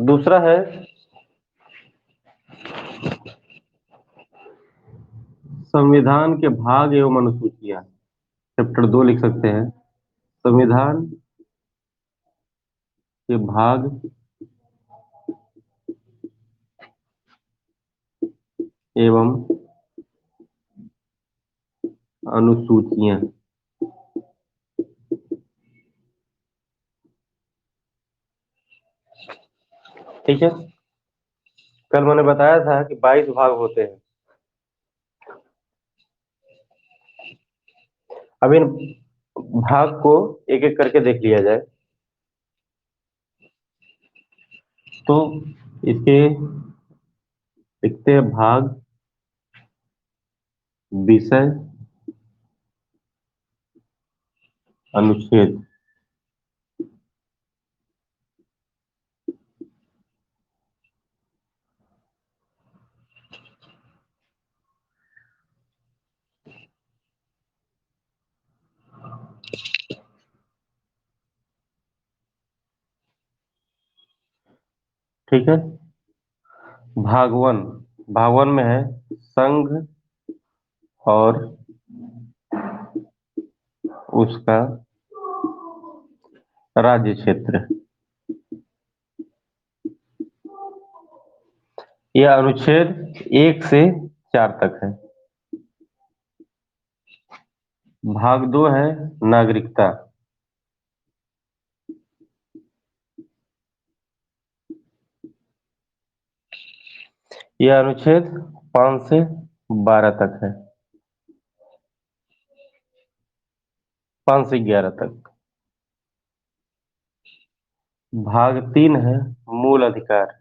दूसरा है संविधान के भाग एवं अनुसूचियां। चैप्टर 2 लिख सकते हैं, संविधान के भाग एवं अनुसूचियां। ठीक है, कल मैंने बताया था कि 22 भाग होते हैं। अब इन भाग को एक एक करके देख लिया जाए। तो इसके लिखते हैं भाग, विषय, अनुच्छेद। ठीक है, भाग वन। भाग वन में है संघ और उसका राज्य क्षेत्र। यह अनुच्छेद 1 से 4 तक है। भाग 2 है नागरिकता। यह अनुच्छेद 5 से 12 तक है, 5 से 11 तक। भाग 3 है मूल अधिकार।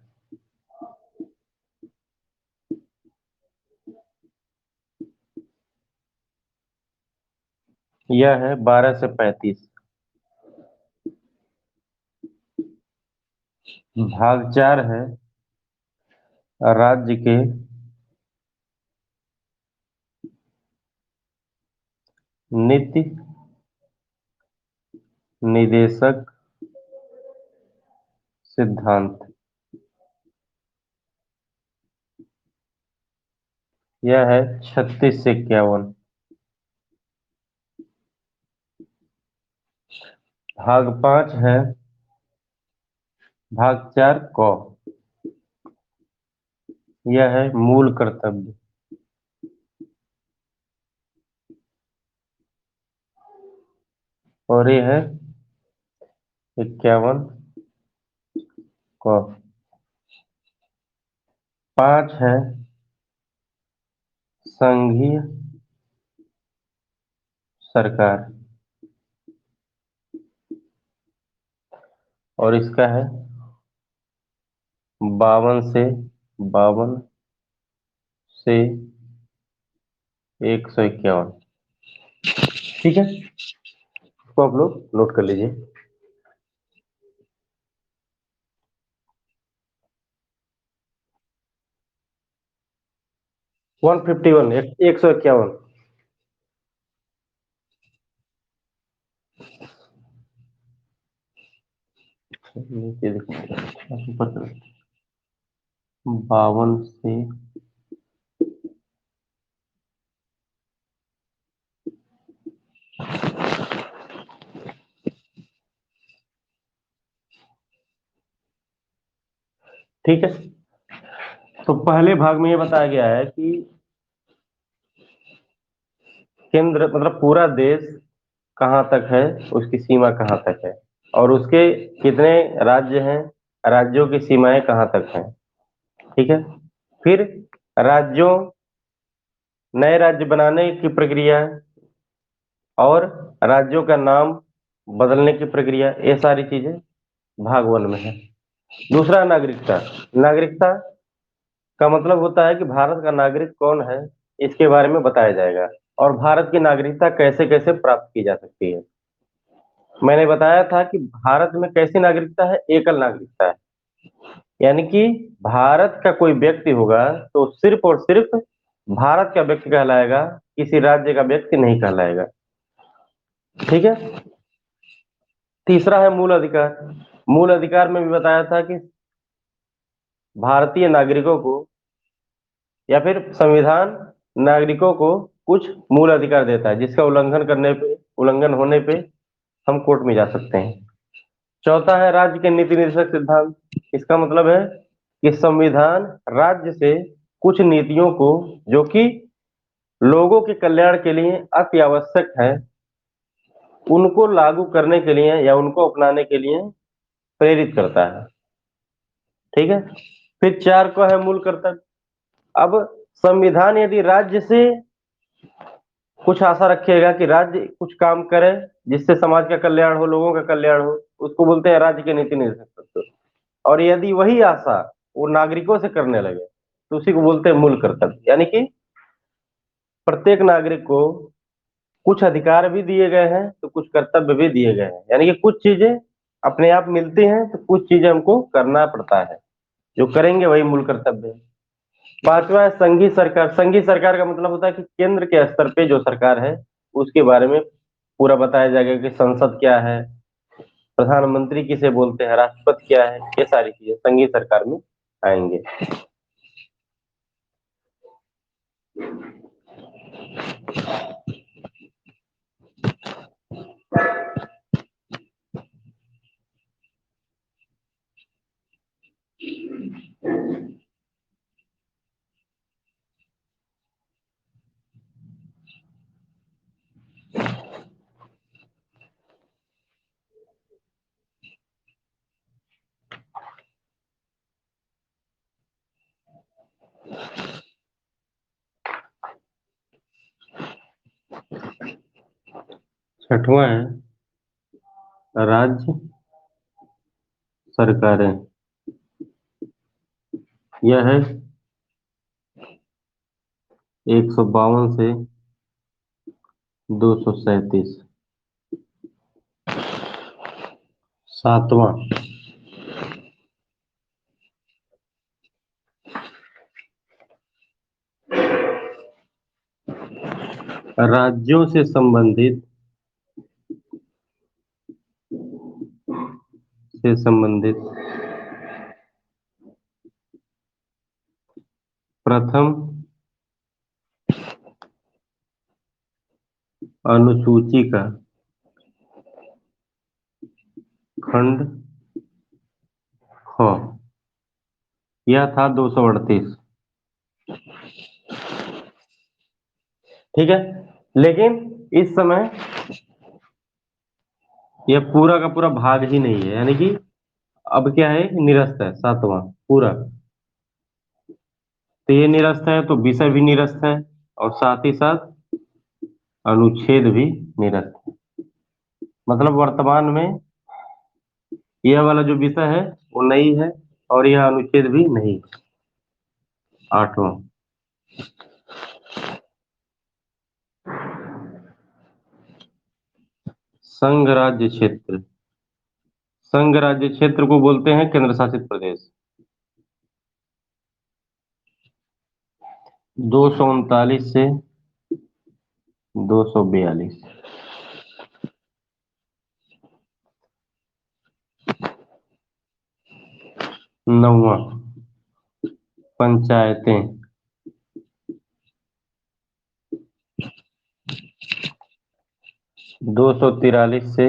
यह है 12 से 35। भाग 4 है राज्य के नीति निदेशक सिद्धांत। यह है 36 से 51। भाग 5 है भाग 4 क। यह है मूल कर्तव्य। और ये है 51 क। 5 है संघीय सरकार। और इसका है 52 से 151। ठीक है, इसको आप लोग नोट कर लीजिए। 151, 151। नीचे देखो, ऊपर तरफ 52 से ठीक है। तो पहले भाग में ये बताया गया है कि केंद्र मतलब पूरा देश कहाँ तक है, उसकी सीमा कहाँ तक है, और उसके कितने राज्य हैं, राज्यों की सीमाएं कहाँ तक हैं। ठीक है, फिर राज्यों नए राज्य बनाने की प्रक्रिया और राज्यों का नाम बदलने की प्रक्रिया, ये सारी चीजें भाग वन में है। दूसरा नागरिकता। नागरिकता का मतलब होता है कि भारत का नागरिक कौन है, इसके बारे में बताया जाएगा, और भारत की नागरिकता कैसे कैसे प्राप्त की जा सकती है। मैंने बताया था कि भारत में कैसी नागरिकता है, एकल नागरिकता है। यानी कि भारत का कोई व्यक्ति होगा तो सिर्फ और सिर्फ भारत का व्यक्ति कहलाएगा, किसी राज्य का व्यक्ति नहीं कहलाएगा। ठीक है, तीसरा है मूल अधिकार। मूल अधिकार में भी बताया था कि भारतीय नागरिकों को या फिर संविधान नागरिकों को कुछ मूल अधिकार देता है जिसका उल्लंघन होने पे हम कोर्ट में जा सकते हैं। चौथा है राज्य के नीति निर्देशक सिद्धांत। इसका मतलब है कि संविधान राज्य से कुछ नीतियों को जो कि लोगों के कल्याण के लिए अति आवश्यक है उनको लागू करने के लिए या उनको अपनाने के लिए प्रेरित करता है। ठीक है। फिर चार को है मूल कर्तव्य। अब संविधान यदि राज्य से कुछ आशा रखेगा कि राज्य कुछ काम करे जिससे समाज का कल्याण हो, लोगों का कल्याण हो, उसको बोलते हैं राज्य के नीति निर्देशक तत्व। और यदि वही आशा वो नागरिकों से करने लगे तो उसी को बोलते हैं मूल कर्तव्य। यानी कि प्रत्येक नागरिक को कुछ अधिकार भी दिए गए हैं तो कुछ कर्तव्य भी दिए गए हैं। यानी कि कुछ चीजें अपने आप मिलती हैं तो कुछ चीजें हमको करना पड़ता है, जो करेंगे वही मूल कर्तव्य है। पांचवा है संघीय सरकार। संघीय सरकार का मतलब होता है कि केंद्र के स्तर पे जो सरकार है उसके बारे में पूरा बताया जाएगा कि संसद क्या है, प्रधानमंत्री किसे बोलते हैं, राष्ट्रपति क्या है, ये सारी चीजें संघीय सरकार में आएंगे। छठवां है राज्य सरकारें। यह है 152 से 237। सातवां राज्यों से संबंधित प्रथम अनुसूची का खंड ख। यह था 238। ठीक है। लेकिन इस समय यह पूरा का पूरा भाग ही नहीं है, यानी कि अब क्या है, निरस्त है सातवां पूरा। तो ये निरस्त है तो विषय भी निरस्त है और साथ ही साथ अनुच्छेद भी निरस्त है। मतलब वर्तमान में यह वाला जो विषय है वो नहीं है और यह अनुच्छेद भी नहीं है। आठवां संघ राज्य क्षेत्र। संघ राज्य क्षेत्र को बोलते हैं केंद्र शासित प्रदेश। 239 से 242। नौवां पंचायतें। 243 से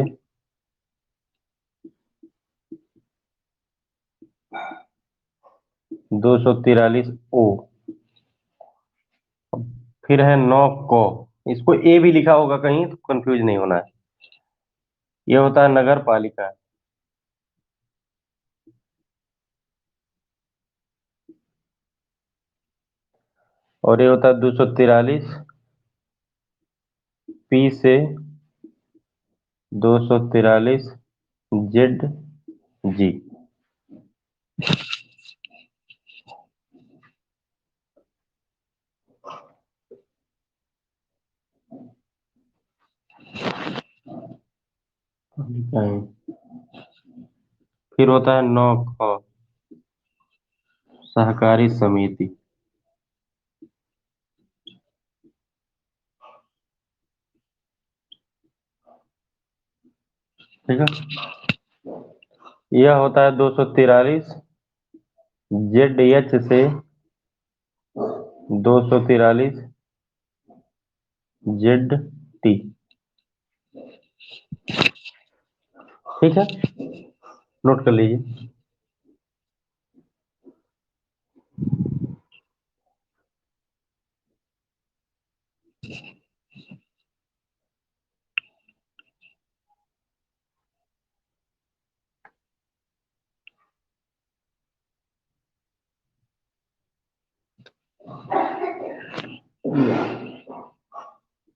243 ओ। फिर है 9 क। इसको ए भी लिखा होगा कहीं तो कंफ्यूज नहीं होना है। यह होता है नगर पालिका। और ये होता है 243 पी से 243 जेड जी। फिर होता है 9 ख सहकारी समिति। ठीक है। यह होता है 243 ZH से 243 ZT। ठीक है, नोट कर लीजिए।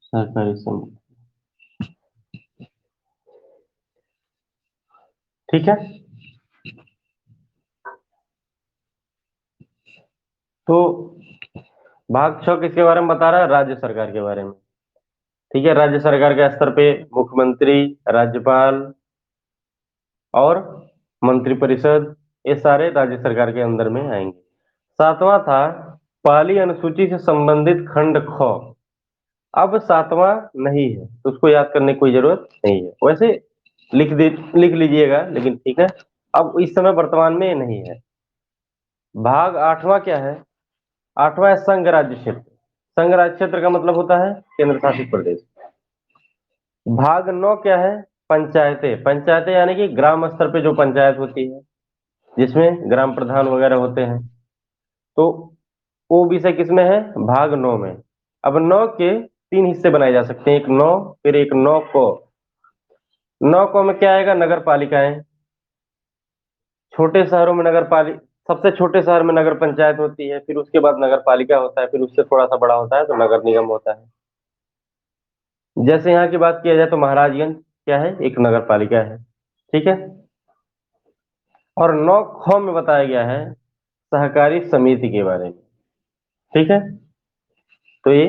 सहकारी समिति। ठीक है, तो भाग 6 किसके बारे में बता रहा है? राज्य सरकार के बारे में। ठीक है, राज्य सरकार के स्तर पे मुख्यमंत्री, राज्यपाल और मंत्रिपरिषद, ये सारे राज्य सरकार के अंदर में आएंगे। सातवां था पहली अनुसूची से संबंधित खंड ख। अब सातवां नहीं है तो उसको याद करने की कोई जरूरत नहीं है, वैसे लिख लीजिएगा, लेकिन ठीक है, अब इस समय वर्तमान में ये नहीं है। भाग 8वां क्या है? 8वां है संघ राज्य क्षेत्र। संघ राज्य क्षेत्र का मतलब होता है केंद्र शासित प्रदेश। भाग 9 क्या है? पंचायतें। पंचायतें यानी कि ग्राम स्तर पे जो पंचायत होती है, जिसमें ग्राम प्रधान वगैरह होते हैं, तो वो विषय किसमें है? भाग 9 में। अब 9 के 3 हिस्से बनाए जा सकते हैं, एक 9, फिर एक 9 को। 9 को में क्या आएगा? नगर पालिकाएं। छोटे शहरों में नगर पालिका, सबसे छोटे शहर में नगर पंचायत होती है, फिर उसके बाद नगर पालिका होता है, फिर उससे थोड़ा सा बड़ा होता है तो नगर निगम होता है। जैसे यहाँ की बात किया जाए तो महाराजगंज क्या है? एक नगर पालिका है। ठीक है, और 9 ख में बताया गया है सहकारी समिति के बारे में। ठीक है, तो ये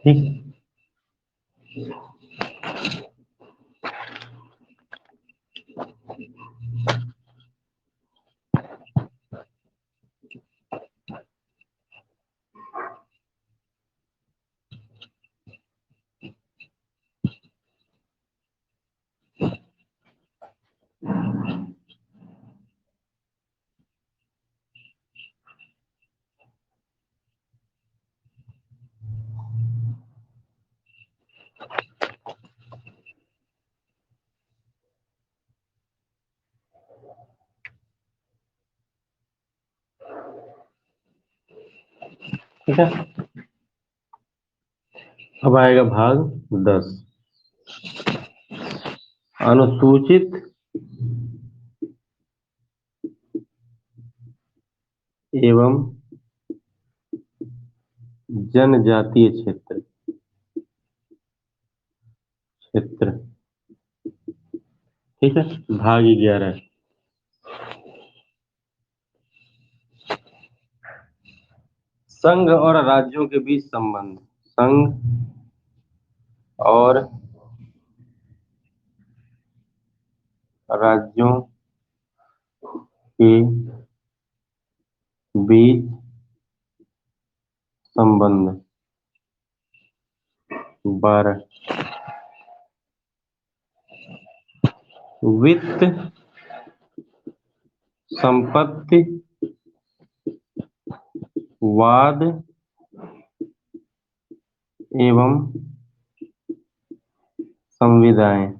ठीक। ठीक है, अब आएगा भाग 10, अनुसूचित एवं जनजातीय क्षेत्र। क्षेत्र, ठीक है, भाग 11, संघ और राज्यों के बीच संबंध। संघ और राज्यों के बीच संबंध। 12, वित्त, संपत्ति, वाद एवं संविदाएं।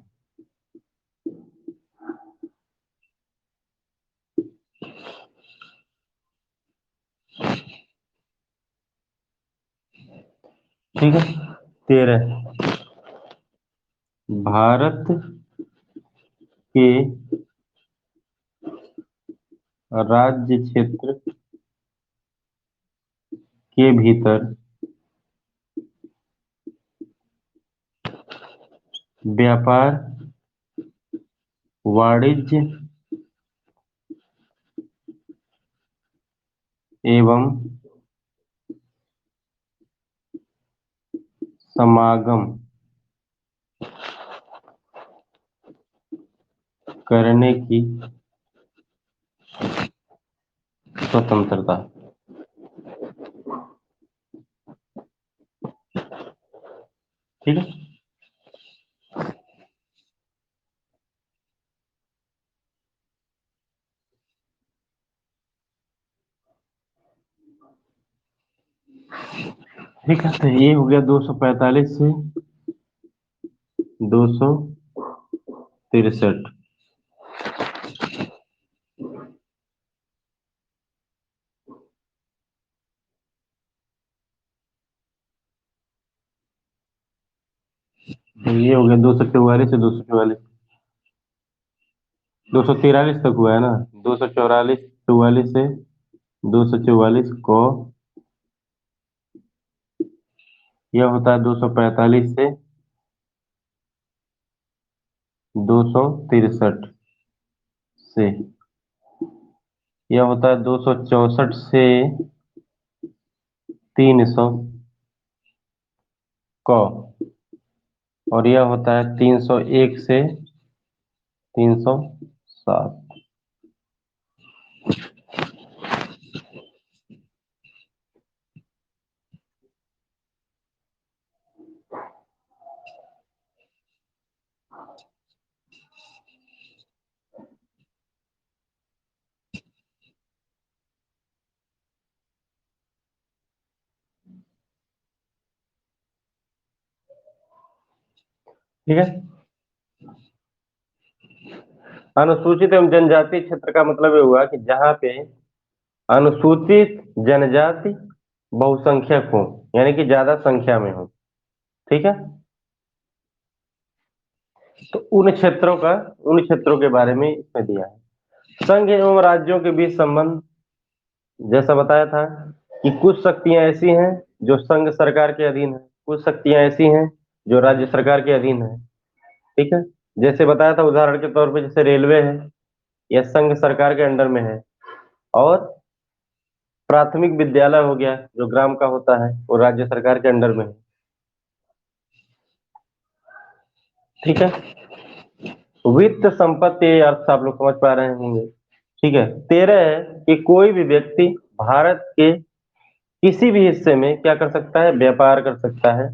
ठीक है, 13, भारत के राज्य क्षेत्र के भीतर व्यापार, वाणिज्य एवं समागम करने की स्वतंत्रता। ठीक है। ठीक है, तो ये हो गया 245 से 263। तो ये हो गया 244 से 244, 243 तक हुआ है ना। 244, 44 से 244 को यह होता है 245 से 263 से, यह होता है 264 से 300 क, और यह होता है 301 से 307। ठीक है। अनुसूचित एवं जनजाति क्षेत्र का मतलब ये हुआ कि जहाँ पे अनुसूचित जनजाति बहुसंख्यक हो, यानी कि ज्यादा संख्या में हो। ठीक है। तो उन क्षेत्रों के बारे में इसमें दिया है। संघ एवं राज्यों के बीच संबंध, जैसा बताया था कि कुछ शक्तियां ऐसी हैं जो संघ सरकार के अधीन है, कुछ शक्तियां ऐसी हैं जो राज्य सरकार के अधीन है। ठीक है। जैसे बताया था उदाहरण के तौर पे, जैसे रेलवे है, यह संघ सरकार के अंडर में है। और प्राथमिक विद्यालय हो गया जो ग्राम का होता है, वो राज्य सरकार के अंडर में है। ठीक है। वित्त संपत्ति अर्थ आप लोग समझ पा रहे होंगे। ठीक है। 13 है कि कोई भी व्यक्ति भारत के किसी भी हिस्से में क्या कर सकता है, व्यापार कर सकता है,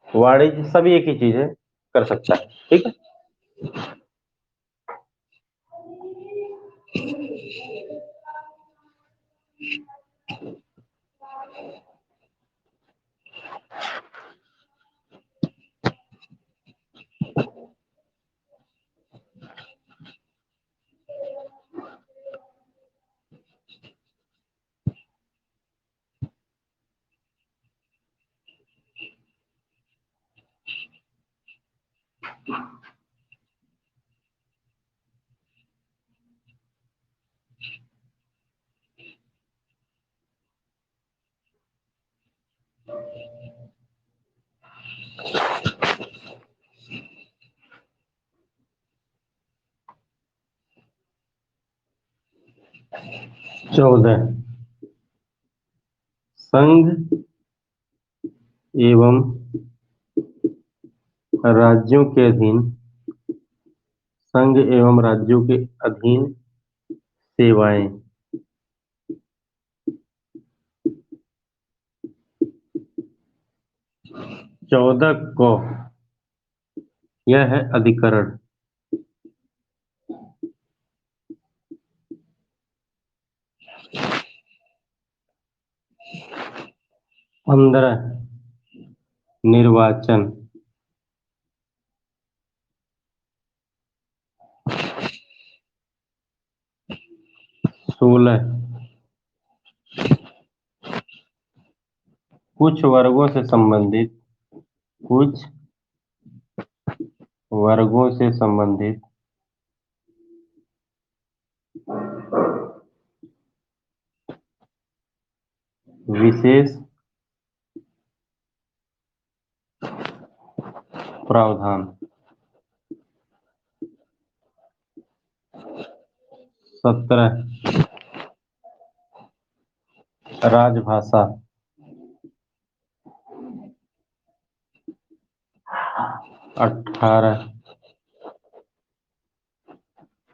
वाणिज्य, सभी एक ही चीज है, कर सकता है। ठीक है। 14, संघ एवं राज्यों के अधीन, संघ एवं राज्यों के अधीन सेवाएं। 14 को यह है अधिकरण। 15 निर्वाचन। 16 कुछ वर्गों से संबंधित, कुछ वर्गों से संबंधित विशेष प्रावधान। 17 राजभाषा। 18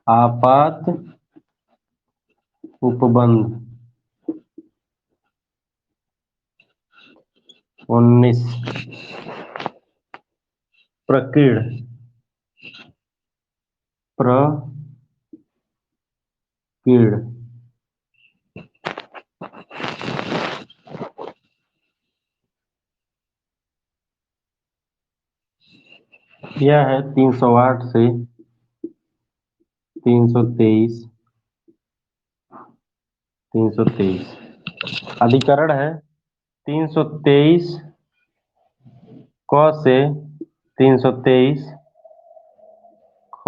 आपात उपबंध 19। प्रकीण प्रकीण यह है 308 से 323। 323 अधिकरण है 323 क से 323 ख।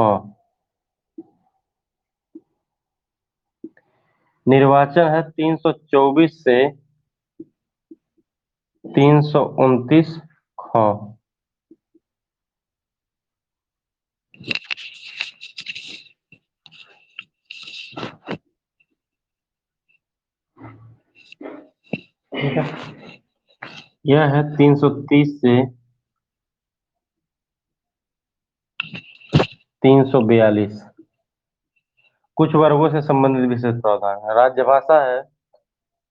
निर्वाचन है 324 से 329 ख। ठीक है, यह है 330 से 342। कुछ वर्गों से संबंधित विशेष प्रावधान है। राज्यभाषा है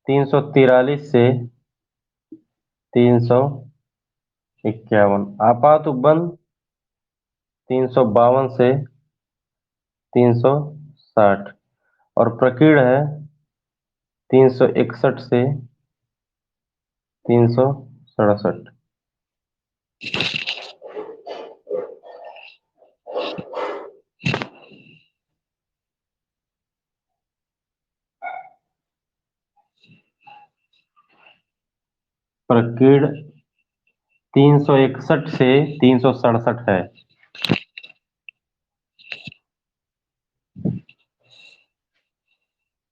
343 से 351। आपात उपबंध 352 से 360। और प्रकीण है 361 से 367। प्रकीण 361 से 367 है।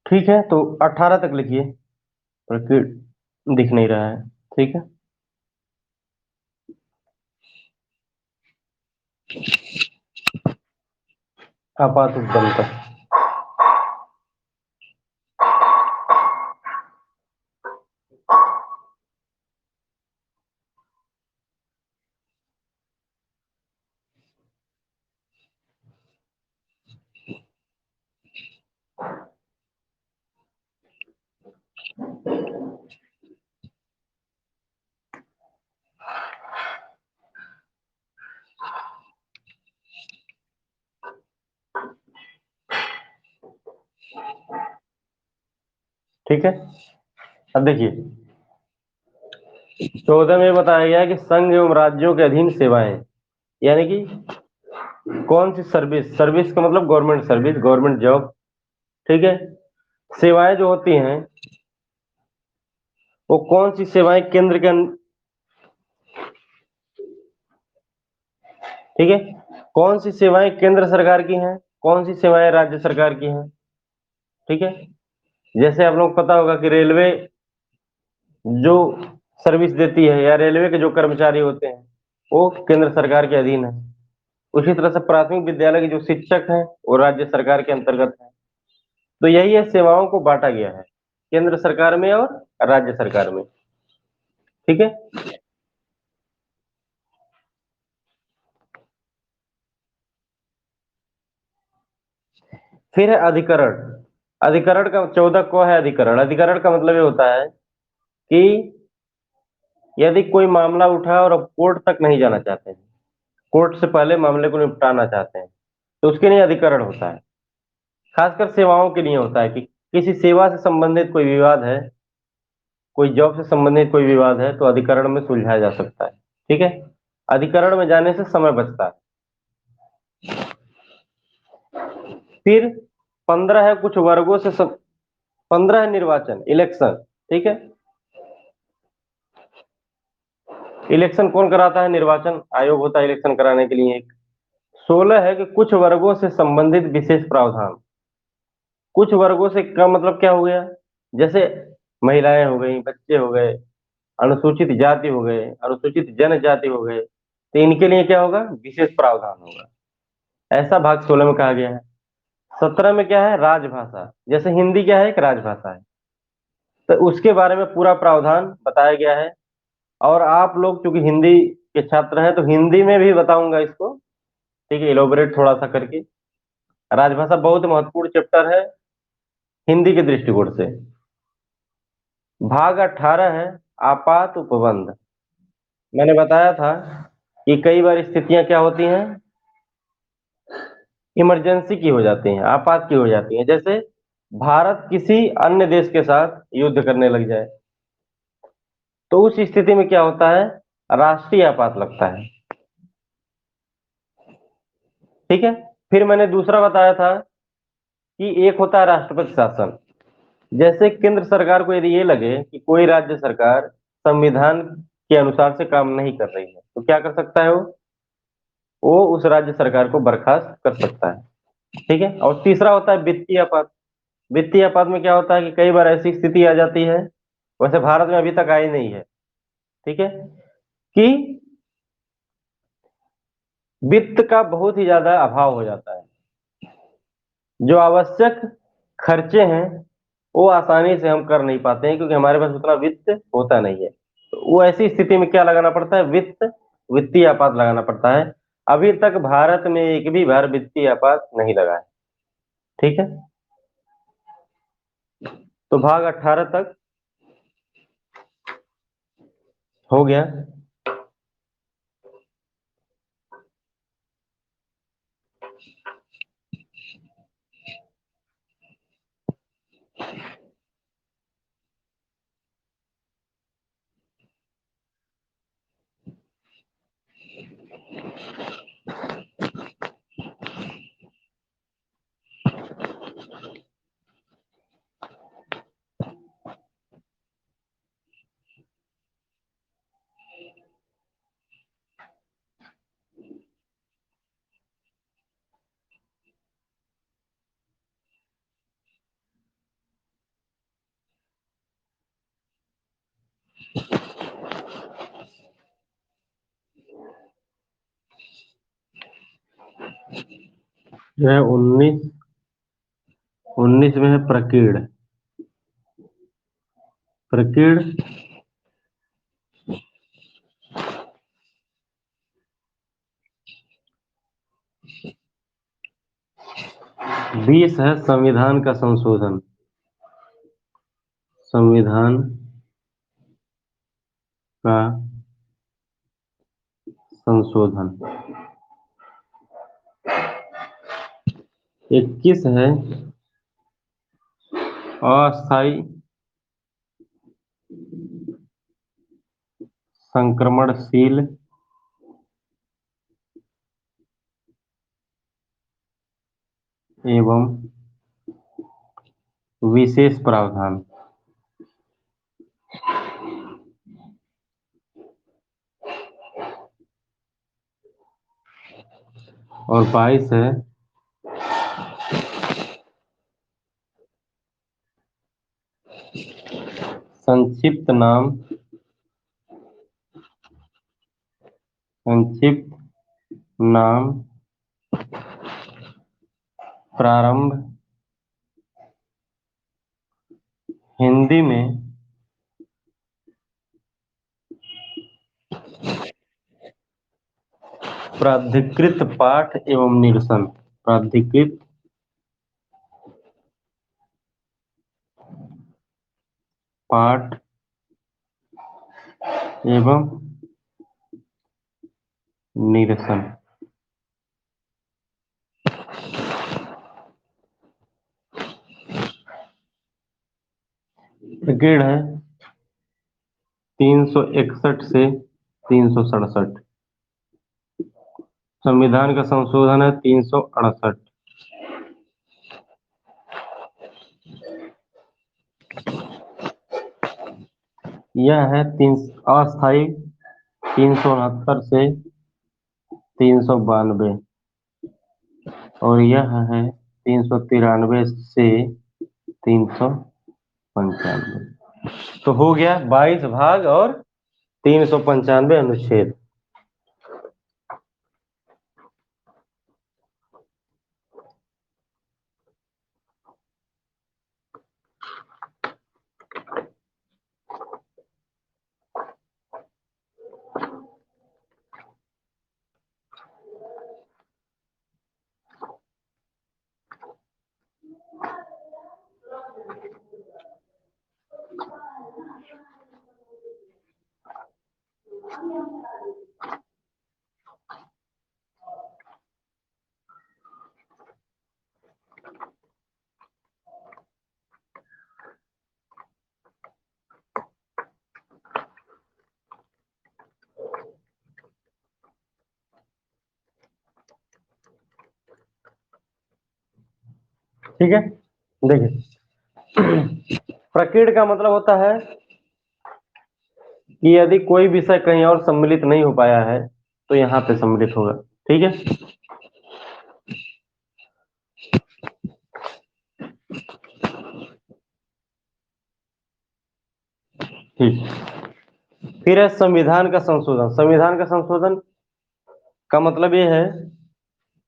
ठीक है, तो 18 तक लिखिए। प्रकीण दिख नहीं रहा है। ठीक है, आपात उपबंध तक। ठीक है, अब देखिए 14 में बताया गया है कि संघ एवं राज्यों के अधीन सेवाएं, यानी कि कौन सी सर्विस, सर्विस का मतलब गवर्नमेंट सर्विस, गवर्नमेंट जॉब। ठीक है, सेवाएं जो होती हैं वो कौन सी सेवाएं केंद्र के ठीक है, कौन सी सेवाएं केंद्र सरकार की हैं, कौन सी सेवाएं राज्य सरकार की हैं। ठीक है, जैसे आप लोग पता होगा कि रेलवे जो सर्विस देती है या रेलवे के जो कर्मचारी होते हैं वो केंद्र सरकार के अधीन है। उसी तरह से प्राथमिक विद्यालय के जो शिक्षक हैं वो राज्य सरकार के अंतर्गत है। तो यही है, सेवाओं को बांटा गया है केंद्र सरकार में और राज्य सरकार में। ठीक है, फिर है अधिकरण। अधिकरण का 14 को है अधिकरण। अधिकरण का मतलब ये होता है कि यदि कोई मामला उठा और अब कोर्ट तक नहीं जाना चाहते हैं, कोर्ट से पहले मामले को निपटाना चाहते हैं, तो उसके लिए अधिकरण होता है। खासकर सेवाओं के लिए होता है कि किसी सेवा से संबंधित कोई विवाद है, कोई जॉब से संबंधित कोई विवाद है, तो अधिकरण में सुलझाया जा सकता है। ठीक है, अधिकरण में जाने से समय बचता है। फिर 15 है कुछ वर्गों से 15 है निर्वाचन, इलेक्शन। ठीक है, इलेक्शन कौन कराता है? निर्वाचन आयोग होता है इलेक्शन कराने के लिए एक। 16 है कि कुछ वर्गों से संबंधित विशेष प्रावधान। कुछ वर्गों से का मतलब क्या हो गया? जैसे महिलाएं हो गई, बच्चे हो गए, अनुसूचित जाति हो गए, अनुसूचित जनजाति हो गए, तो इनके लिए क्या होगा? विशेष प्रावधान होगा। ऐसा भाग 16 में कहा गया है। 17 में क्या है? राजभाषा। जैसे हिंदी क्या है? एक राजभाषा है, तो उसके बारे में पूरा प्रावधान बताया गया है। और आप लोग चूंकि हिंदी के छात्र हैं तो हिंदी में भी बताऊंगा इसको। ठीक है, इलोबरेट थोड़ा सा करके। राजभाषा बहुत महत्वपूर्ण चैप्टर है हिंदी के दृष्टिकोण से। भाग 18 है आपात उपबंध। मैंने बताया था कि कई बार स्थितियां क्या होती हैं, इमरजेंसी की हो जाती हैं, आपात की हो जाती हैं। जैसे भारत किसी अन्य देश के साथ युद्ध करने लग जाए, तो उस स्थिति में क्या होता है, राष्ट्रीय आपात लगता है। ठीक है। फिर मैंने दूसरा बताया था कि एक होता है राष्ट्रपति शासन। जैसे केंद्र सरकार को यदि ये लगे कि कोई राज्य सरकार संविधान के अनुसार से काम नहीं कर रही है, तो क्या कर सकता है वो उस राज्य सरकार को बर्खास्त कर सकता है। ठीक है। और तीसरा होता है वित्तीय आपात। वित्तीय आपात में क्या होता है कि कई बार ऐसी स्थिति आ जाती है, वैसे भारत में अभी तक आई नहीं है, ठीक है, कि वित्त का बहुत ही ज्यादा अभाव हो जाता है। जो आवश्यक खर्चे हैं वो आसानी से हम कर नहीं पाते हैं, क्योंकि हमारे पास उतना वित्त होता नहीं है। तो वो ऐसी स्थिति में क्या लगाना पड़ता है, वित्तीय आपात लगाना पड़ता है। अभी तक भारत में एक भी बार वित्तीय आपात नहीं लगा है। ठीक है। तो भाग 18 तक हो गया। जो है 19 में है प्रकीर्ण। प्रकीर्ण 20 है संविधान का संशोधन। संविधान का संशोधन। 21 है अस्थायी संक्रमणशील एवं विशेष प्रावधान। और 22 है संक्षिप्त नाम, संक्षिप्त नाम प्रारंभ हिंदी में प्राधिकृत पाठ एवं निरसन। प्राधिकृत पाठ एवं निरसन। ग्रेड है 361 से 367। संविधान का संशोधन है 368। यह है तीन अस्थायी 369 से 392। और यह है 393 से 395। तो हो गया 22 भाग और 395 अनुच्छेद। ठीक है, देखिए प्रकीर्ण का मतलब होता है कि यदि कोई विषय कहीं और सम्मिलित नहीं हो पाया है तो यहाँ पे सम्मिलित होगा। ठीक है, ठीक। फिर है संविधान का संशोधन। संविधान का संशोधन का मतलब ये है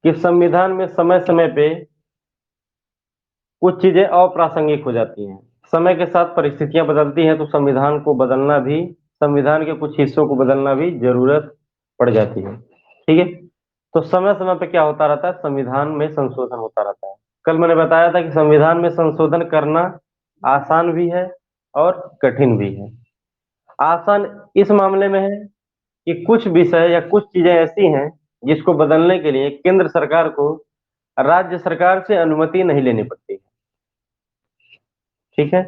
कि संविधान में समय समय पे कुछ चीजें अप्रासंगिक हो जाती हैं। समय के साथ परिस्थितियां बदलती हैं तो संविधान को बदलना भी, संविधान के कुछ हिस्सों को बदलना भी जरूरत पड़ जाती है। ठीक है, तो समय समय पे क्या होता रहता है, संविधान में संशोधन होता रहता है। कल मैंने बताया था कि संविधान में संशोधन करना आसान भी है और कठिन भी है। आसान इस मामले में है कि कुछ विषय या कुछ चीजें ऐसी हैं जिसको बदलने के लिए केंद्र सरकार को राज्य सरकार से अनुमति नहीं लेनी पड़ती। ठीक है,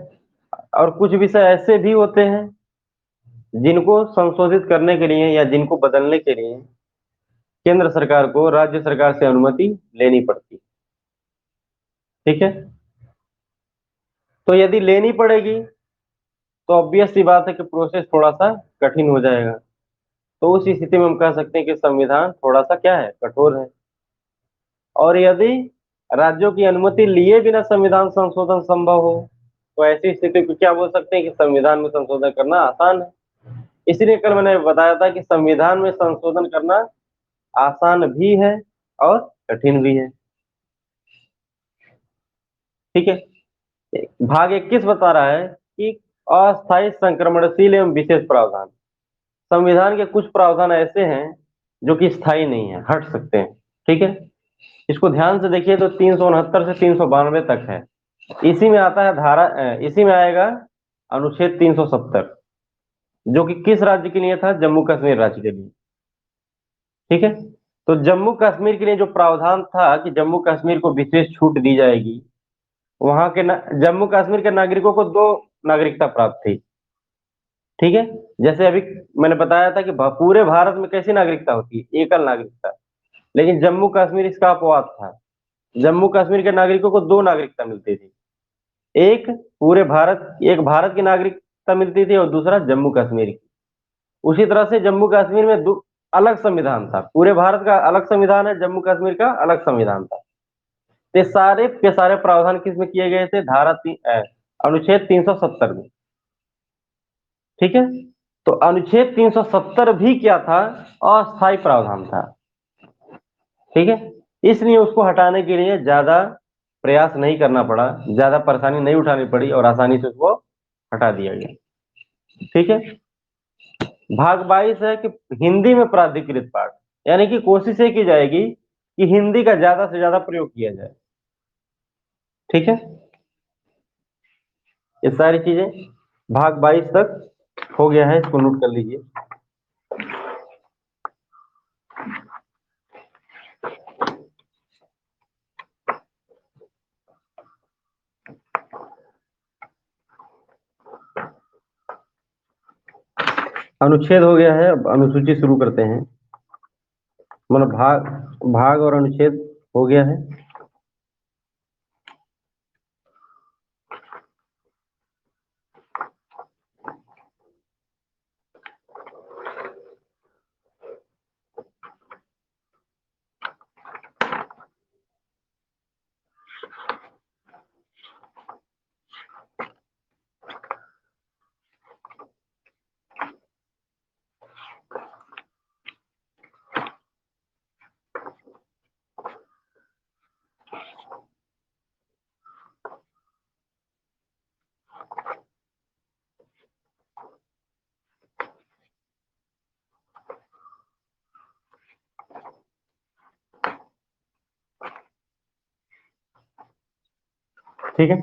और कुछ विषय ऐसे भी होते हैं जिनको संशोधित करने के लिए या जिनको बदलने के लिए केंद्र सरकार को राज्य सरकार से अनुमति लेनी पड़ती। ठीक है, तो यदि लेनी पड़ेगी तो ऑब्वियस सी बात है कि प्रोसेस थोड़ा सा कठिन हो जाएगा। तो उस स्थिति में हम कह सकते हैं कि संविधान थोड़ा सा क्या है, कठोर है। और यदि राज्यों की अनुमति लिए बिना संविधान संशोधन संभव हो तो ऐसी स्थिति को क्या बोल सकते हैं कि संविधान में संशोधन करना आसान है। इसलिए कल मैंने बताया था कि संविधान में संशोधन करना आसान भी है और कठिन भी है। ठीक है, भाग 21 बता रहा है कि अस्थायी संक्रमणशील एवं विशेष प्रावधान। संविधान के कुछ प्रावधान ऐसे हैं जो कि स्थायी नहीं है, हट सकते हैं। ठीक है, इसको ध्यान से देखिए तो 369 से 392 तक है। इसी में आता है इसी में आएगा अनुच्छेद 370 जो कि किस राज्य के लिए था, जम्मू कश्मीर राज्य के लिए। ठीक है, तो जम्मू कश्मीर के लिए जो प्रावधान था कि जम्मू कश्मीर को विशेष छूट दी जाएगी, वहां के जम्मू कश्मीर के नागरिकों को दो नागरिकता प्राप्त थी। ठीक है, जैसे अभी मैंने बताया था कि पूरे भारत में कैसी नागरिकता होती है, एकल नागरिकता। लेकिन जम्मू कश्मीर इसका अपवाद था। जम्मू कश्मीर के नागरिकों को दो नागरिकता मिलती थी। एक पूरे भारत, एक भारत की नागरिकता मिलती थी और दूसरा जम्मू कश्मीर की। उसी तरह से जम्मू कश्मीर में दो अलग संविधान था। पूरे भारत का अलग संविधान है, जम्मू कश्मीर का अलग संविधान था। ये सारे के सारे प्रावधान किस में किए गए थे, अनुच्छेद 370 में। ठीक है, तो अनुच्छेद 370 भी क्या था, अस्थायी प्रावधान था। ठीक है, इसलिए उसको हटाने के लिए ज्यादा प्रयास नहीं करना पड़ा, ज्यादा परेशानी नहीं उठानी पड़ी और आसानी से उसको हटा दिया गया। ठीक है, भाग 22 है कि हिंदी में प्राधिकृत पाठ, यानी कि कोशिश ये की जाएगी कि हिंदी का ज्यादा से ज्यादा प्रयोग किया जाए। ठीक है, ये सारी चीजें भाग 22 तक हो गया है, इसको नोट कर लीजिए। अनुच्छेद हो गया है, अब अनुसूची शुरू करते हैं। मतलब भाग भाग और अनुच्छेद हो गया है। ठीक है,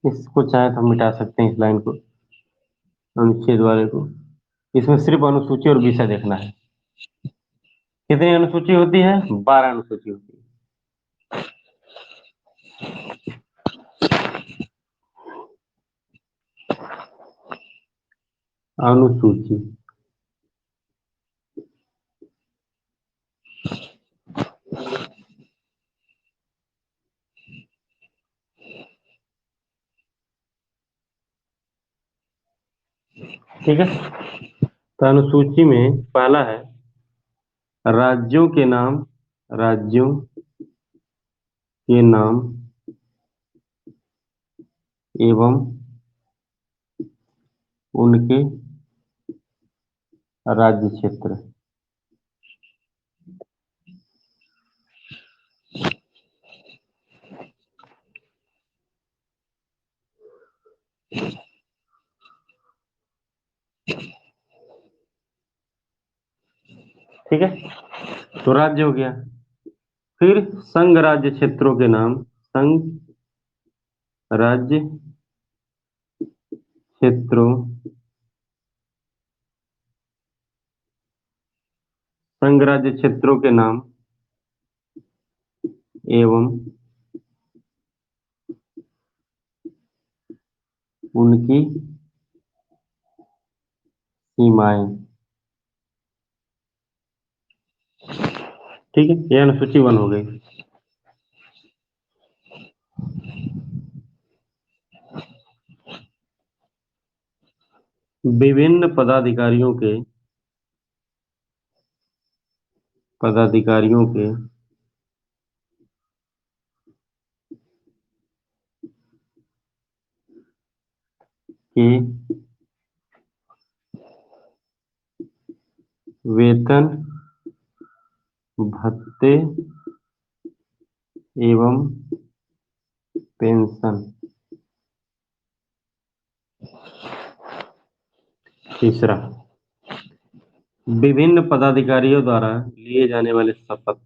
इसको चाहे तो हम मिटा सकते हैं इस लाइन को। अनुच्छेद वाले को। इसमें सिर्फ अनुसूची और विषय देखना है। कितनी अनुसूची होती है? 12 अनुसूची होती है। अनुसूची। ठीक है। तो अनुसूची में पहला है राज्यों के नाम। राज्यों के नाम एवं उनके राज्य क्षेत्र। ठीक है। तो राज्य हो गया। फिर संघ राज्य क्षेत्रों के नाम। संघ राज्य क्षेत्रों। संघ राज्य क्षेत्रों के नाम एवं उनकी सीमाएं। ठीक है, यह अनुसूची 1 हो गई। विभिन्न पदाधिकारियों के के वेतन भत्ते एवं पेंशन। तीसरा, विभिन्न पदाधिकारियों द्वारा लिए जाने वाले शपथ।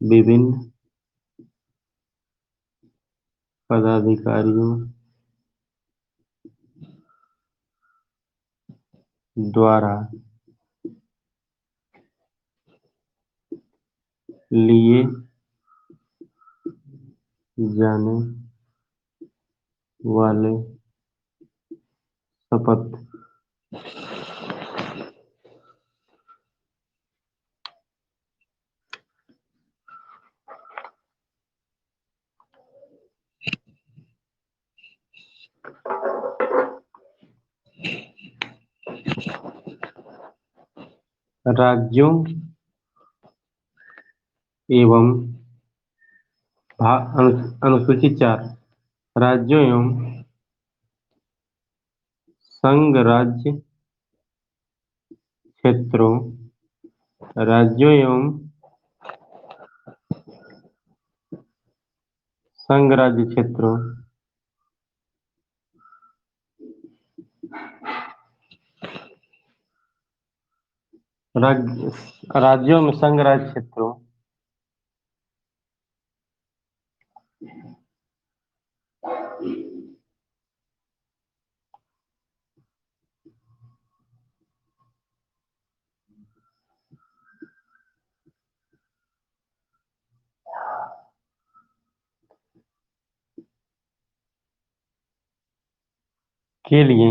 विभिन्न पदाधिकारियों द्वारा लिए जाने वाले शपथ। राज्यों एवं अनुसूची 4, राज्यों एवं संघ राज्य क्षेत्रों। राज्यों एवं संघ राज्य क्षेत्रों राज्यों में संघ राज्य क्षेत्रों के लिए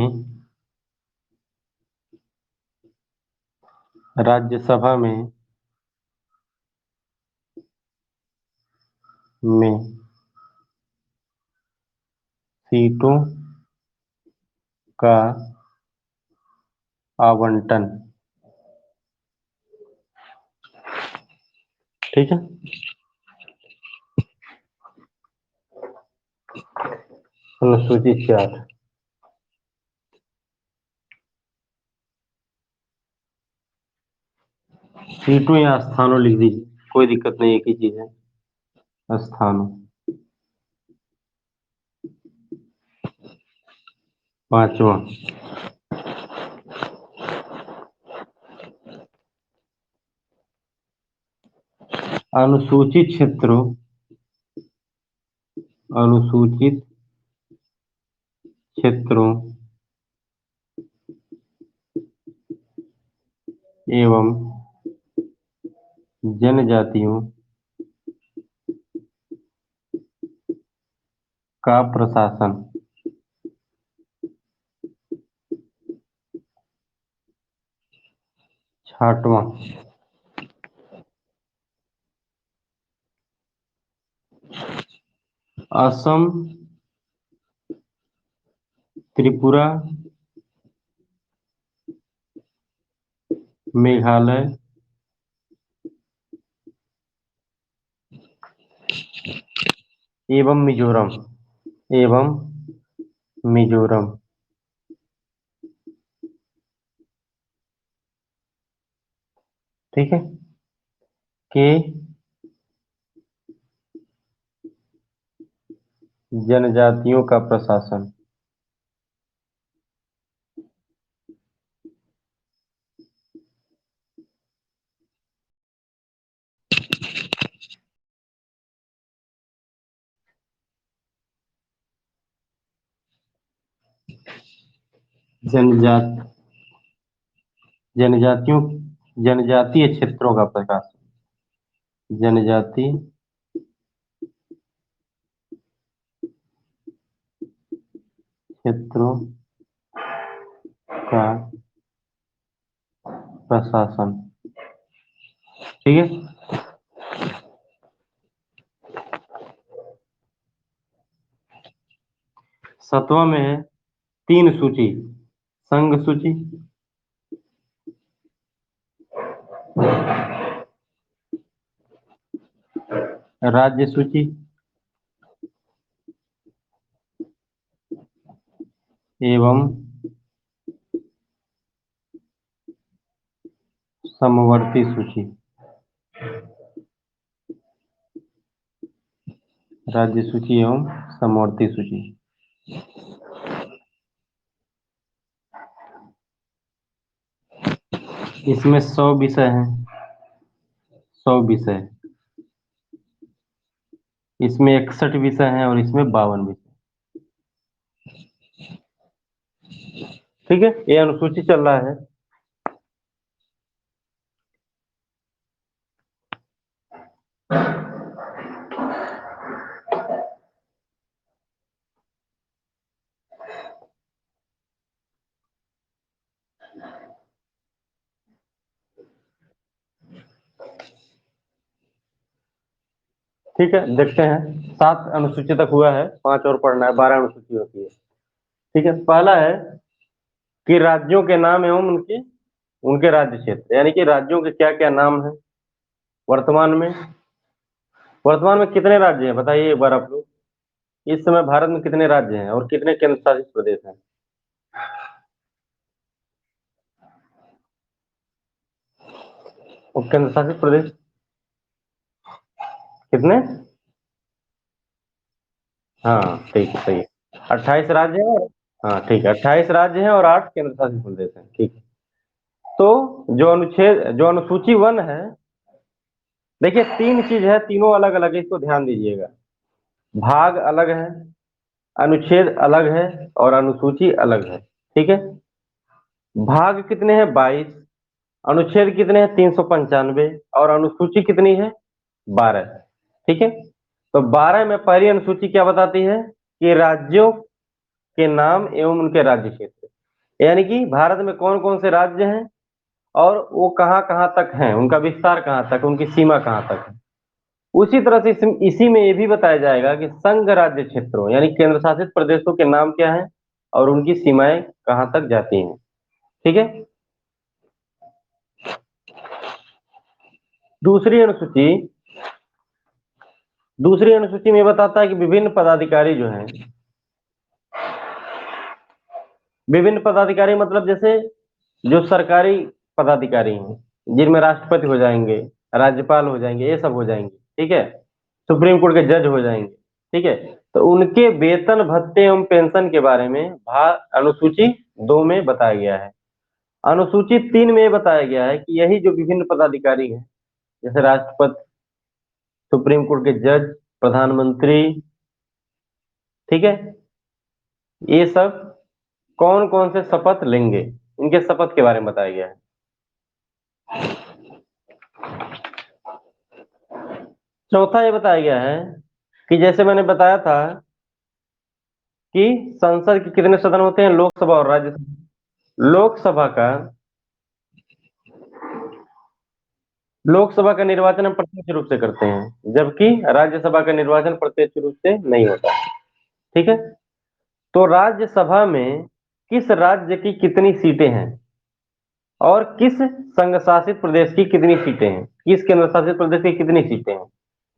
राज्यसभा में सीटों का आवंटन। ठीक है। अनुसूची 4, सीटों या स्थानों लिख दीजिए, कोई दिक्कत नहीं, एक ही चीज है, स्थानों। पांचवा, अनुसूचित क्षेत्रों। अनुसूचित क्षेत्रों एवं जनजातियों का प्रशासन। 6वां, असम, त्रिपुरा, मेघालय, एवं मिजोरम। एवं मिजोरम। ठीक है, के जनजातियों का प्रशासन। जनजात जनजातियों जनजातीय क्षेत्रों का प्रशासन। जनजाति क्षेत्रों का प्रशासन। ठीक है। 7वां में है 3 सूची। संघ सूची, राज्य सूची एवं समवर्ती सूची। राज्य सूची एवं समवर्ती सूची। इसमें 100 विषय हैं। 100 विषय। इसमें 61 विषय हैं और इसमें 52 विषय। ठीक है, ये अनुसूची चल रहा है। ठीक है, देखते हैं। 7 अनुसूची तक हुआ है, 5 और पढ़ना है, 12 अनुसूची होती है। ठीक है, पहला है कि राज्यों के नाम एवं उनके राज्य क्षेत्र, यानी कि राज्यों के क्या क्या नाम है वर्तमान में। वर्तमान में कितने राज्य हैं बताइए एक बार आप लोग। इस समय भारत में कितने राज्य हैं और कितने केंद्र शासित प्रदेश हैं? और केंद्र शासित प्रदेश कितने? हाँ ठीक है, सही है। 28 राज्य हैं हाँ ठीक है, 28 राज्य हैं और 8 केंद्र शासित प्रदेश हैं। ठीक है। तो जो अनुसूची 1 है, देखिए 3 चीज है, तीनों अलग अलग है, इसको ध्यान दीजिएगा। भाग अलग है, अनुच्छेद अलग है और अनुसूची अलग है। ठीक है। भाग कितने हैं? 22। अनुच्छेद कितने हैं? 395। और अनुसूची कितनी है? 12। ठीक है। तो 12 में पहली अनुसूची क्या बताती है कि राज्यों के नाम एवं उनके राज्य क्षेत्र, यानी कि भारत में कौन कौन से राज्य हैं और वो कहाँ कहाँ तक हैं, उनका विस्तार कहाँ तक, उनकी सीमा कहाँ तक है। उसी तरह से इसी में ये भी बताया जाएगा कि संघ राज्य क्षेत्रों यानी केंद्र शासित प्रदेशों के नाम क्या हैं और उनकी सीमाएं कहाँ तक जाती हैं। ठीक है। दूसरी अनुसूची दूसरी अनुसूची में बताता है कि विभिन्न पदाधिकारी जो हैं, विभिन्न पदाधिकारी मतलब जैसे जो सरकारी पदाधिकारी हैं, जिनमें राष्ट्रपति हो जाएंगे, राज्यपाल हो जाएंगे, ये सब हो जाएंगे। ठीक है। सुप्रीम कोर्ट के जज हो जाएंगे। ठीक है। तो उनके वेतन भत्ते एवं पेंशन के बारे में अनुसूची 2 में बताया गया है। अनुसूची 3 में बताया गया है कि यही जो विभिन्न पदाधिकारी हैं, जैसे राष्ट्रपति, सुप्रीम कोर्ट के जज, प्रधानमंत्री, ठीक है, ये सब कौन कौन से शपथ लेंगे, इनके शपथ के बारे में बताया गया है। चौथा ये बताया गया है कि जैसे मैंने बताया था कि संसद के कितने सदन होते हैं, लोकसभा और राज्यसभा। लोकसभा का निर्वाचन हम प्रत्यक्ष रूप से करते हैं, जबकि राज्यसभा का निर्वाचन प्रत्यक्ष रूप से नहीं होता। ठीक है। तो राज्यसभा में किस राज्य की कितनी सीटें हैं और किस संघ शासित प्रदेश की कितनी सीटें हैं, किस केंद्र शासित प्रदेश की कितनी सीटें हैं,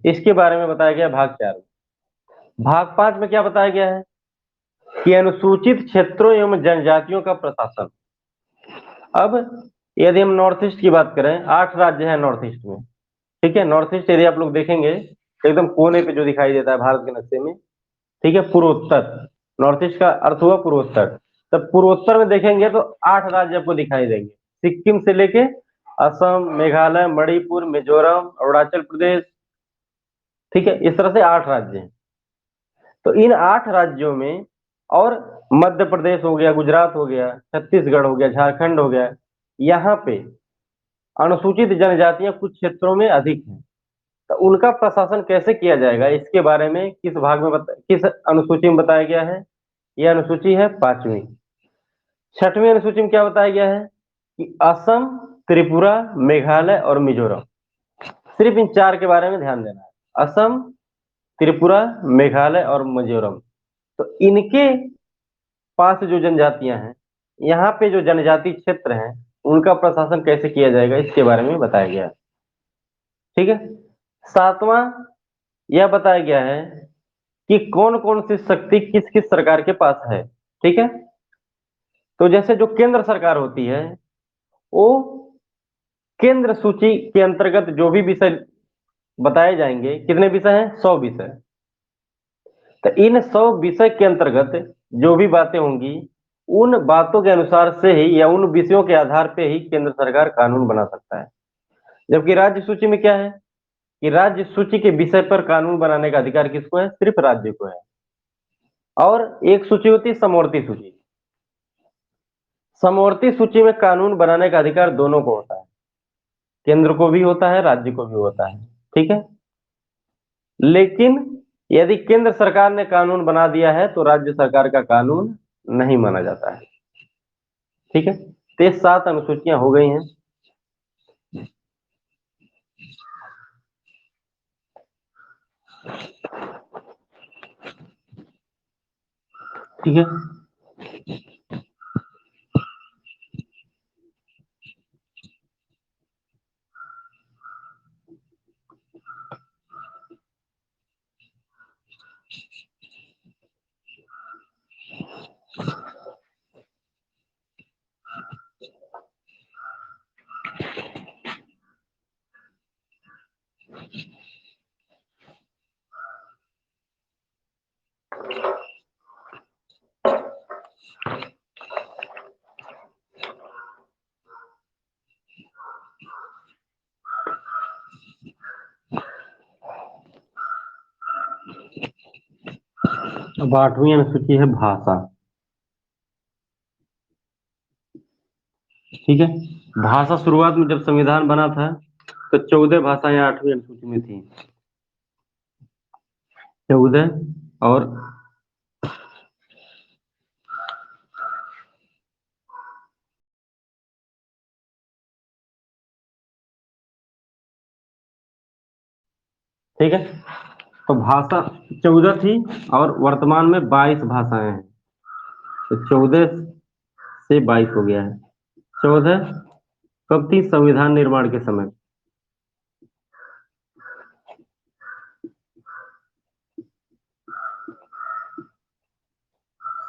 इसके बारे में बताया गया भाग 4 में। भाग 5 में क्या बताया गया है कि अनुसूचित क्षेत्रों एवं जनजातियों का प्रशासन। अब यदि हम नॉर्थ ईस्ट की बात करें, 8 राज्य हैं नॉर्थ ईस्ट में। ठीक है। नॉर्थ ईस्ट एरिया आप लोग देखेंगे तो एकदम कोने पे जो दिखाई देता है भारत के नक्शे में। ठीक है। पूर्वोत्तर, नॉर्थ ईस्ट का अर्थ हुआ पूर्वोत्तर। तब पूर्वोत्तर में देखेंगे तो 8 राज्य आपको दिखाई देंगे, सिक्किम से लेके असम, मेघालय, मणिपुर, मिजोरम, अरुणाचल प्रदेश। ठीक है। इस तरह से 8 राज्य हैं। तो इन 8 राज्यों में और मध्य प्रदेश हो गया, गुजरात हो गया, छत्तीसगढ़ हो गया, झारखंड हो गया, यहाँ पे अनुसूचित जनजातियां कुछ क्षेत्रों में अधिक हैं। तो उनका प्रशासन कैसे किया जाएगा, इसके बारे में किस अनुसूची में बताया गया है। यह अनुसूची है 5वीं। 6वीं अनुसूची में क्या बताया गया है कि असम, त्रिपुरा, मेघालय और मिजोरम, सिर्फ इन 4 के बारे में ध्यान देना है। असम, त्रिपुरा, मेघालय और मिजोरम। तो इनके पास जो जनजातियां हैं, यहाँ पे जो जनजाति क्षेत्र हैं, उनका प्रशासन कैसे किया जाएगा, इसके बारे में बताया गया है। ठीक है। 7वां यह बताया गया है कि कौन कौन सी शक्ति किस किस सरकार के पास है। ठीक है। तो जैसे जो केंद्र सरकार होती है, वो केंद्र सूची के अंतर्गत जो भी विषय बताए जाएंगे, कितने विषय हैं, 100 विषय। तो इन 100 विषय के अंतर्गत जो भी बातें होंगी, उन बातों के अनुसार से ही या उन विषयों के आधार पे ही केंद्र सरकार कानून बना सकता है। जबकि राज्य सूची में क्या है कि राज्य सूची के विषय पर कानून बनाने का अधिकार किसको है, सिर्फ राज्य को है। और एक सूची होती है समवर्ती सूची। समवर्ती सूची में कानून बनाने का अधिकार दोनों को होता है, केंद्र को भी होता है, राज्य को भी होता है। ठीक है। लेकिन यदि केंद्र सरकार ने कानून बना दिया है तो राज्य सरकार का कानून नहीं माना जाता है। ठीक है। तो ये 7 अनुसूचियां हो गई हैं। ठीक है। अब 8वीं अनुसूची है भाषा। ठीक है। भाषा शुरुआत में जब संविधान बना था तो 14 भाषाएं 8वीं अनुसूची में थी। 14 और ठीक है। तो भाषा 14 थी और वर्तमान में 22 भाषाएं हैं। तो 14 से 22 हो गया है। 14 कब थी, संविधान निर्माण के समय।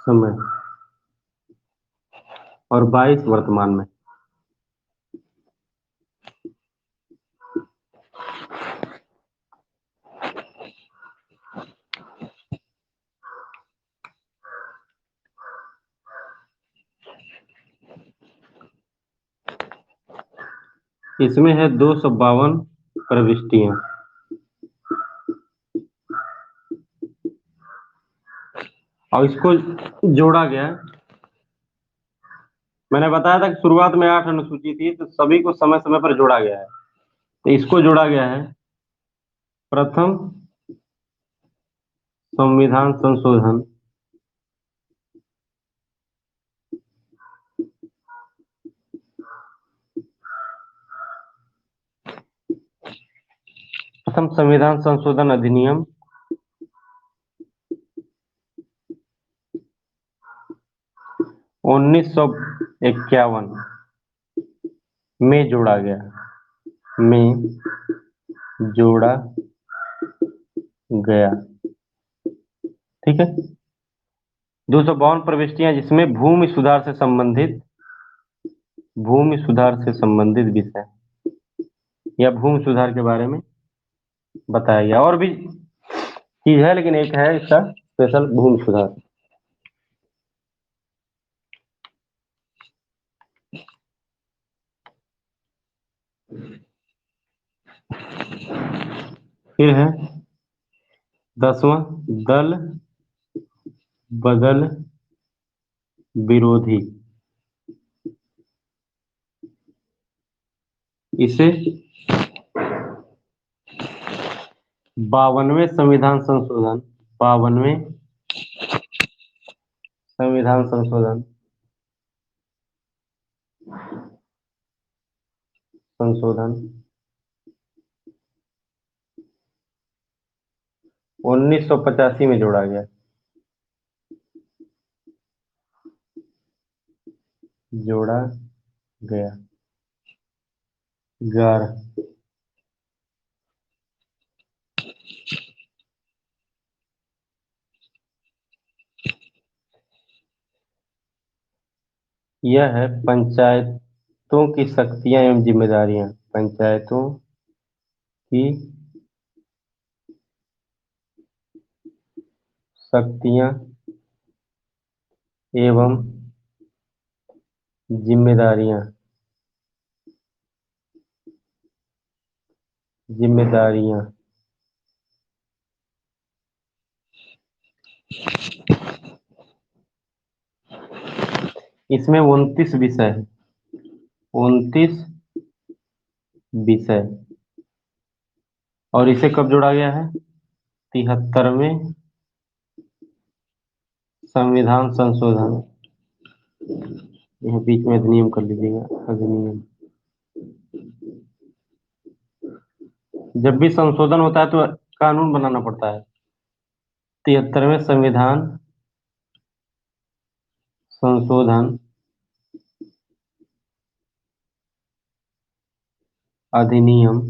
समय और 22 वर्तमान में। इसमें है 252 प्रविष्टियां। और इसको जोड़ा गया मैंने बताया था कि शुरुआत में 8 अनुसूची थी, तो सभी को समय समय पर जोड़ा गया है। तो इसको जोड़ा गया है प्रथम संविधान संशोधन, प्रथम संविधान संशोधन अधिनियम 1951 में जोड़ा गया, में जोड़ा गया। ठीक है। 252 प्रविष्टियां, जिसमें भूमि सुधार से संबंधित विषय या भूमि सुधार के बारे में बताया गया। और भी चीज है, लेकिन एक है इसका स्पेशल, भूमि सुधार। फिर है 10वां, दल बदल विरोधी। इसे 52वें संविधान संशोधन, 52वें संविधान संशोधन, संशोधन 1985 में जोड़ा गया, जोड़ा गया। 11, यह है पंचायतों की शक्तियां एवं जिम्मेदारियां, पंचायतों की शक्तियां एवं जिम्मेदारियां, जिम्मेदारियां। इसमें 29 विषय है, 29 विषय। और इसे कब जोड़ा गया है? 73वें संविधान संशोधन, यहाँ बीच में अधिनियम कर लीजिएगा, अधिनियम। जब भी संशोधन होता है तो कानून बनाना पड़ता है। 73वें संविधान संशोधन अधिनियम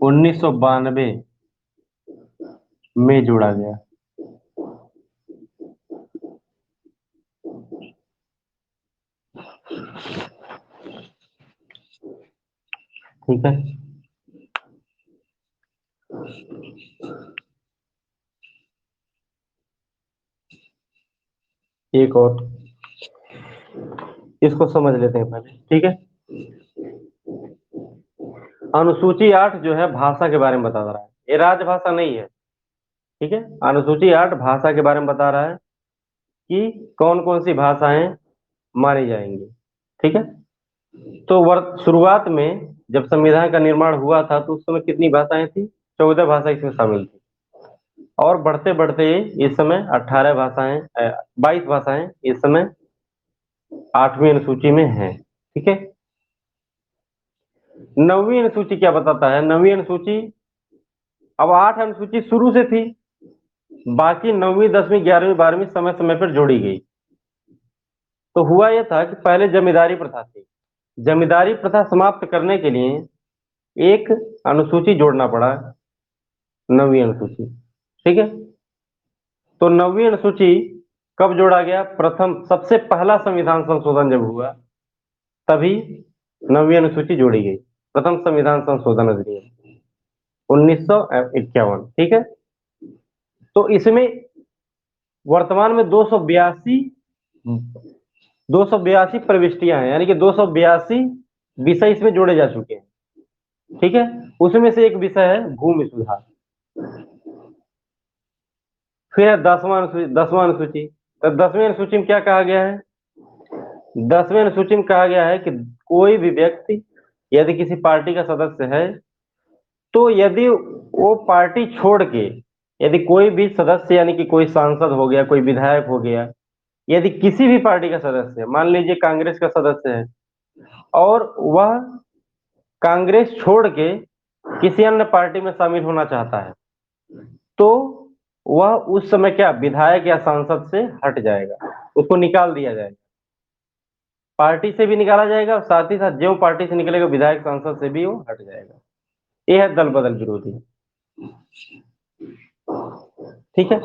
1992 में जोड़ा गया। ठीक है। एक और इसको समझ लेते हैं पहले। ठीक है। अनुसूची 8 जो है भाषा के बारे में बता रहा है, ये राजभाषा नहीं है। ठीक है। अनुसूची 8 भाषा के बारे में बता रहा है कि कौन कौन सी भाषाएं मानी जाएंगी। ठीक है। तो शुरुआत में जब संविधान का निर्माण हुआ था तो उस समय कितनी भाषाएं थी? 14 भाषा इसमें शामिल थी। और बढ़ते बढ़ते इस समय 18 भाषाएं, 22 भाषाएं इस समय 8वीं अनुसूची में है। ठीक है। 9वीं अनुसूची क्या बताता है? 9वीं अनुसूची, अब 8 अनुसूची शुरू से थी, बाकी 9वीं 10वीं 11वीं 12वीं समय समय पर जोड़ी गई। तो हुआ यह था कि पहले जमींदारी प्रथा थी, जमींदारी प्रथा समाप्त करने के लिए एक अनुसूची जोड़ना पड़ा, 9वीं अनुसूची। ठीक है। तो 9वीं अनुसूची कब जोड़ा गया? प्रथम, सबसे पहला संविधान संशोधन जब हुआ तभी 9वीं अनुसूची जोड़ी गई, प्रथम संविधान संशोधन अधिनियम 1951। ठीक है। तो इसमें वर्तमान में 282 प्रविष्टियां हैं, यानी कि 282 विषय इसमें जोड़े जा चुके हैं। ठीक है। उसमें से एक विषय है भूमि सुधार। फिर है 10वां अनुसूची। तो 10वीं अनुसूची में क्या कहा गया है? 10वीं अनुसूची में कहा गया है कि कोई भी व्यक्ति यदि किसी पार्टी का सदस्य है, तो यदि वो पार्टी छोड़ के, यदि कोई भी सदस्य यानी कि कोई सांसद हो गया, कोई विधायक हो गया, यदि किसी भी पार्टी का सदस्य है, मान लीजिए कांग्रेस का सदस्य है, और वह कांग्रेस छोड़ के किसी अन्य पार्टी में शामिल होना चाहता है, तो वह उस समय क्या विधायक या सांसद से हट जाएगा, उसको निकाल दिया जाएगा। पार्टी से भी निकाला जाएगा और साथ ही साथ जो पार्टी से निकलेगा विधायक सांसद से भी वो हट जाएगा। ये है दल बदल विरोधी। ठीक है।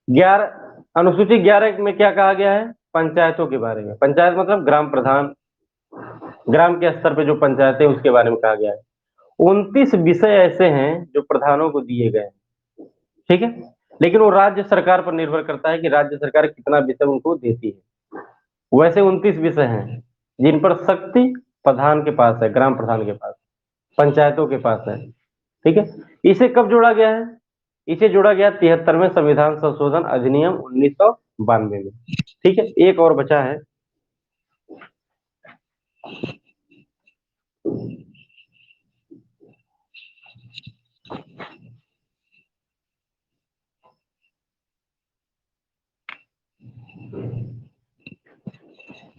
11 अनुसूची 11 में क्या कहा गया है? पंचायतों के बारे में। पंचायत मतलब ग्राम प्रधान, ग्राम के स्तर पे जो पंचायत है उसके बारे में कहा गया है। 29 विषय ऐसे हैं जो प्रधानों को दिए गए हैं। ठीक है। लेकिन वो राज्य सरकार पर निर्भर करता है कि राज्य सरकार कितना विषय उनको देती है। वैसे 29 विषय हैं जिन पर शक्ति प्रधान के पास है, ग्राम प्रधान के पास, पंचायतों के पास है। ठीक है। इसे कब जोड़ा गया है? इसे जोड़ा गया 73वें संविधान संशोधन अधिनियम 1992 में। ठीक है। एक और बचा है।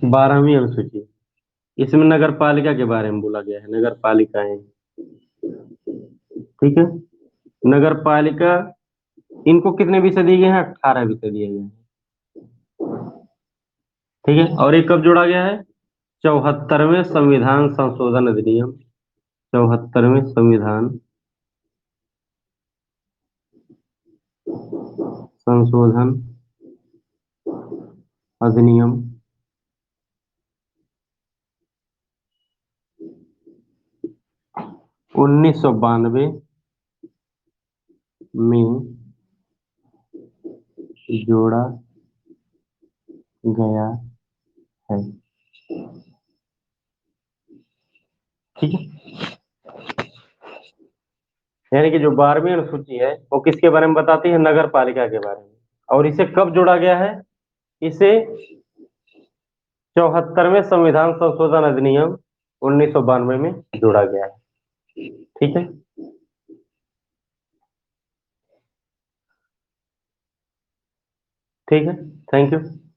12वीं अनुसूची। इसमें नगर पालिका के बारे में बोला गया है, नगर पालिकाएं। ठीक है। नगर पालिका, इनको कितने विषय दिए गए हैं? 18 विषय दिए गए हैं। ठीक है। और ये कब जोड़ा गया है? 74वें संविधान संशोधन अधिनियम, 74वें संविधान संशोधन अधिनियम 1992 में जोड़ा गया है। ठीक है। यानी कि जो 12वीं अनुसूची है वो किसके बारे में बताती है? नगर पालिका के बारे में। और इसे कब जोड़ा गया है? इसे 74वें संविधान संशोधन अधिनियम 1992 में जोड़ा गया है। ठीक है। ठीक है। Thank you.